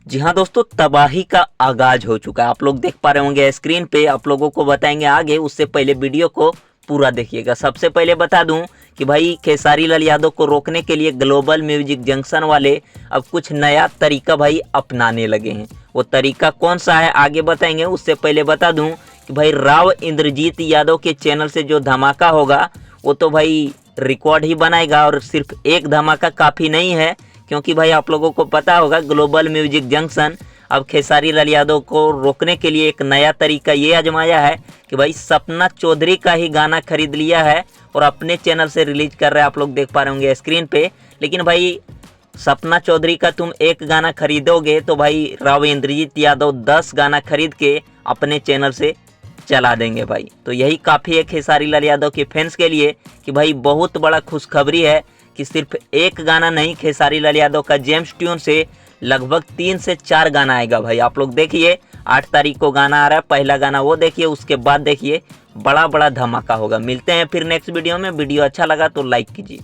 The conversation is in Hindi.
जी हाँ दोस्तों, तबाही का आगाज हो चुका है। आप लोग देख पा रहे होंगे स्क्रीन पे, आप लोगों को बताएंगे आगे, उससे पहले वीडियो को पूरा देखिएगा। सबसे पहले बता दूं कि भाई खेसारी लाल यादव को रोकने के लिए ग्लोबल म्यूजिक जंक्शन वाले अब कुछ नया तरीका भाई अपनाने लगे हैं। वो तरीका कौन सा है आगे बताएंगे। उससे पहले बता दूं कि भाई राव इंद्रजीत यादव के चैनल से जो धमाका होगा वो तो भाई रिकॉर्ड ही बनाएगा, और सिर्फ एक धमाका काफ़ी नहीं है, क्योंकि भाई आप लोगों को पता होगा ग्लोबल म्यूजिक जंक्शन अब खेसारी लाल यादव को रोकने के लिए एक नया तरीका ये आजमाया है कि भाई सपना चौधरी का ही गाना खरीद लिया है और अपने चैनल से रिलीज कर रहा है। आप लोग देख पा रहे होंगे स्क्रीन पे। लेकिन भाई सपना चौधरी का तुम एक गाना खरीदोगे तो भाई राव इंद्रजीत यादव 10 गाना खरीद के अपने चैनल से चला देंगे भाई। तो यही काफ़ी है खेसारी लाल यादव के फैंस के लिए कि भाई बहुत बड़ा खुशखबरी है कि सिर्फ एक गाना नहीं, खेसारी लाल यादव का जेम्स ट्यून से लगभग 3 से 4 गाना आएगा भाई। आप लोग देखिए 8 तारीख को गाना आ रहा है, पहला गाना वो देखिए, उसके बाद देखिए बड़ा बड़ा धमाका होगा। मिलते हैं फिर नेक्स्ट वीडियो में। वीडियो अच्छा लगा तो लाइक कीजिए।